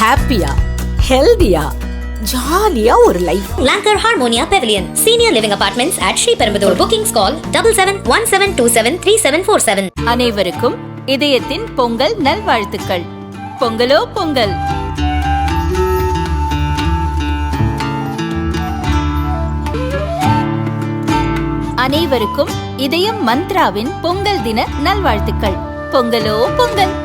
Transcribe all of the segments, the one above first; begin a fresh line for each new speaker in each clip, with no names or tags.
ஹாப்பியா ஹெல்தியா ஜாலியா ஒரு life.
Lanker Harmonia Pavilion, Senior Living Apartments at Sri Perambudur. Bookings call 7717273747.
அனைவருக்கும் இதயத்தின் பொங்கல் நல்வாழ்த்துக்கள். பொங்கலோ பொங்கல். அனைவருக்கும் இதயம் மந்த்ராவின் பொங்கல் தின நல்வாழ்த்துக்கள். பொங்கலோ பொங்கல்.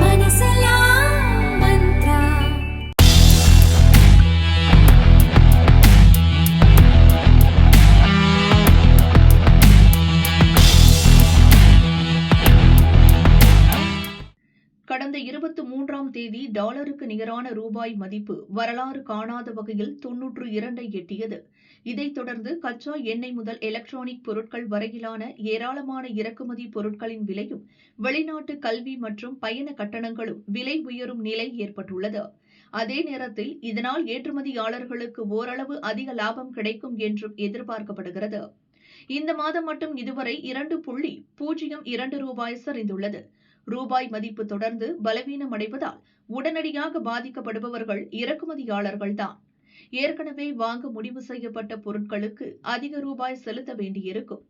கடந்த 23ஆம் தேதி டாலருக்கு நிகரான ரூபாய் மதிப்பு வரலாறு காணாத வகையில் 92 எட்டியது. இதைத் தொடர்ந்து கச்சா எண்ணெய் முதல் எலக்ட்ரானிக் பொருட்கள் வரையிலான ஏராளமான இறக்குமதி பொருட்களின் விலையும் வெளிநாட்டு கல்வி மற்றும் பயண கட்டணங்களும் விலை உயரும் நிலை ஏற்பட்டுள்ளது. அதே நேரத்தில் இதனால் ஏற்றுமதியாளர்களுக்கு ஓரளவு அதிக லாபம் கிடைக்கும் என்றும் எதிர்பார்க்கப்படுகிறது. இந்த மாதம் மட்டும் இதுவரை 2.02 ரூபாய் சரிந்துள்ளது. ரூபாய் மதிப்பு தொடர்ந்து பலவீனமடைவதால் உடனடியாக பாதிக்கப்படுபவர்கள் இறக்குமதியாளர்கள்தான். ஏற்கனவே வாங்க முடிவு செய்யப்பட்ட பொருட்களுக்கு அதிக ரூபாய் செலுத்த வேண்டியிருக்கும்.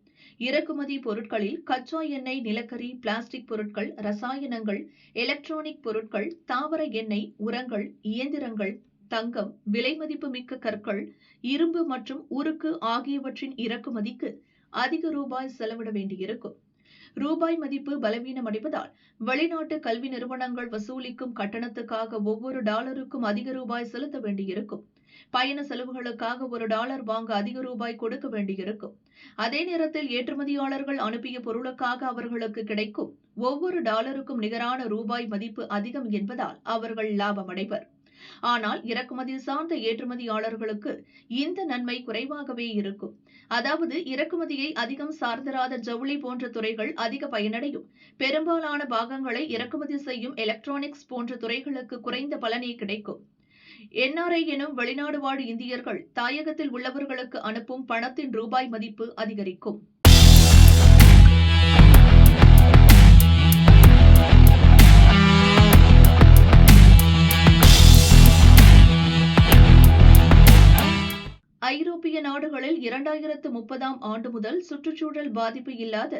இறக்குமதி பொருட்களில் கச்சா எண்ணெய், நிலக்கரி, பிளாஸ்டிக் பொருட்கள், ரசாயனங்கள், எலக்ட்ரானிக் பொருட்கள், தாவர எண்ணெய், உரங்கள், இயந்திரங்கள், தங்கம், விலைமதிப்பு மிக்க கற்கள், இரும்பு மற்றும் உருக்கு ஆகியவற்றின் இறக்குமதிக்கு அதிக ரூபாய் செலவிட வேண்டியிருக்கும். ரூபாய் மதிப்பு பலவீனமடைவதால் வெளிநாட்டு கல்வி நிறுவனங்கள் வசூலிக்கும் கட்டணத்துக்காக ஒவ்வொரு டாலருக்கும் அதிக ரூபாய் செலுத்த வேண்டியிருக்கும். பயண செலவுகளுக்காக $1 வாங்க அதிக ரூபாய் கொடுக்க வேண்டியிருக்கும். அதே நேரத்தில் ஏற்றுமதியாளர்கள் அனுப்பிய பொருளுக்காக அவர்களுக்கு கிடைக்கும் ஒவ்வொரு டாலருக்கும் நிகரான ரூபாய் மதிப்பு அதிகம் என்பதால் அவர்கள் லாபமடைவர். ஆனால் இறக்குமதி சார்ந்த ஏற்றுமதியாளர்களுக்கு இந்த நன்மை குறைவாகவே இருக்கும். அதாவது இறக்குமதியை அதிகம் சார்ந்திராத ஜவுளி போன்ற துறைகள் அதிக பயனடையும். பெரும்பாலான பாகங்களை இறக்குமதி செய்யும் எலக்ட்ரானிக்ஸ் போன்ற துறைகளுக்கு குறைந்த பலனே கிடைக்கும். NRI எனும் வெளிநாடு வாழ் இந்தியர்கள் தாயகத்தில் உள்ளவர்களுக்கு அனுப்பும் பணத்தின் ரூபாய் மதிப்பு அதிகரிக்கும். ஐரோப்பிய நாடுகளில் 2030ஆம் ஆண்டு முதல் சுற்றுச்சூழல் பாதிப்பு இல்லாத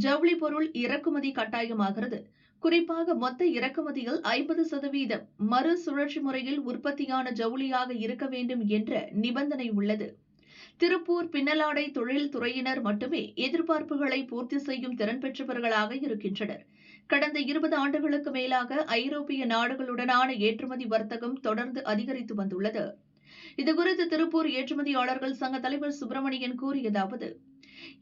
ஜவுளி பொருள் இறக்குமதி கட்டாயமாகிறது. குறிப்பாக மொத்த இறக்குமதியில் 50% மறுசுழற்சி முறையில் உற்பத்தியான ஜவுளியாக இருக்க வேண்டும் என்ற நிபந்தனை உள்ளது. திருப்பூர் பின்னலாடை தொழில் துறையினர் மட்டுமே எதிர்பார்ப்புகளை பூர்த்தி செய்யும் திறன் பெற்றவர்களாக இருக்கின்றனர். கடந்த 20 ஆண்டுகளுக்கு மேலாக ஐரோப்பிய நாடுகளுடனான ஏற்றுமதி வர்த்தகம் தொடர்ந்து அதிகரித்து வந்துள்ளது. இதுகுறித்து திருப்பூர் ஏற்றுமதியாளர்கள் சங்க தலைவர் சுப்பிரமணியன் கூறியதாவது: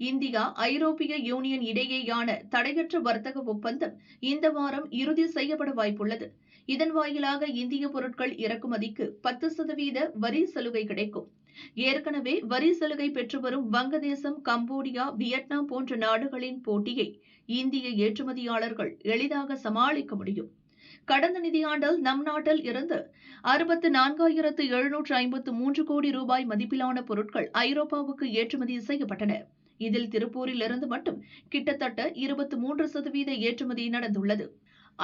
இந்தியா ஐரோப்பிய யூனியன் இடையேயான தடையற்ற வர்த்தக ஒப்பந்தம் இந்த வாரம் இறுதி செய்யப்பட வாய்ப்புள்ளது. இதன் வாயிலாக இந்திய பொருட்கள் இறக்குமதிக்கு 10% வரி சலுகை கிடைக்கும். ஏற்கனவே வரி சலுகை பெற்று வரும் வங்கதேசம், கம்போடியா, வியட்நாம் போன்ற நாடுகளின் போட்டியை இந்திய ஏற்றுமதியாளர்கள் எளிதாக சமாளிக்க முடியும். கடந்த நிதியாண்டில் நம் நாட்டில் இருந்து 64,753 கோடி ரூபாய் மதிப்பிலான பொருட்கள் ஐரோப்பாவுக்கு ஏற்றுமதி செய்யப்பட்டன. இதில் திருப்பூரில் இருந்து மட்டும் கிட்டத்தட்ட 23% ஏற்றுமதி நடந்துள்ளது.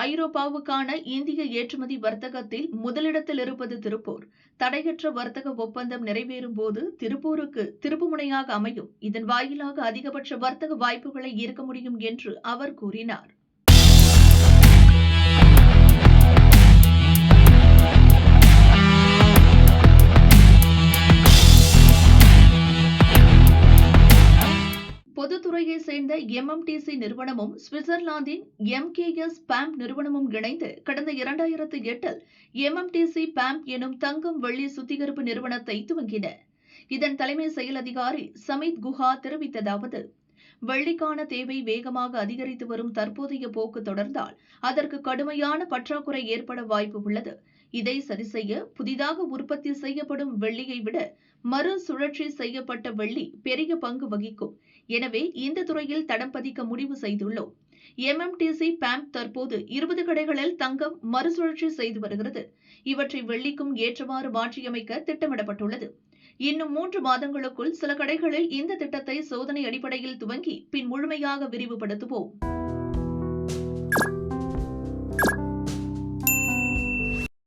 ஐரோப்பாவுக்கான இந்திய ஏற்றுமதி வர்த்தகத்தில் முதலிடத்தில் இருப்பது திருப்பூர். தடையற்ற வர்த்தக ஒப்பந்தம் நிறைவேறும் போது திருப்பூருக்கு திருப்புமுனையாக அமையும். இதன் வாயிலாக அதிகபட்ச வர்த்தக வாய்ப்புகளை ஈர்க்க முடியும் என்று அவர் கூறினார். பொதுத்துறையை சேர்ந்த MMTC நிறுவனமும் சுவிட்சர்லாந்தின் MKS PAMP நிறுவனமும் இணைந்து கடந்த 2008இல் MMTC PAMP எனும் தங்கம் வெள்ளி சுத்திகரிப்பு நிறுவனத்தை துவங்கின. இதன் தலைமை செயல் அதிகாரி சமித் குஹா தெரிவித்ததாவது: வெள்ளிக்கான தேவை வேகமாக அதிகரித்து வரும் தற்போதைய போக்கு தொடர்ந்தால் அதற்கு கடுமையான பற்றாக்குறை ஏற்பட வாய்ப்பு உள்ளது. இதை சரிசெய்ய புதிதாக உற்பத்தி செய்யப்படும் வெள்ளியை விட மறுசுழற்சி செய்யப்பட்ட வெள்ளி பெரிய பங்கு வகிக்கும். எனவே இந்த துறையில் தடம் பதிக்க முடிவு செய்துள்ளோம். MMTC PAMP தற்போது 20 கடைகளில் தங்கம் மறுசுழற்சி செய்து வருகிறது. இவற்றை வெள்ளிக்கும் ஏற்றவாறு மாற்றியமைக்க திட்டமிடப்பட்டுள்ளது. இன்னும் 3 மாதங்களுக்குள் சில கடைகளில் இந்த திட்டத்தை சோதனை அடிப்படையில் துவங்கி பின் முழுமையாக விரிவுபடுத்துவோம்.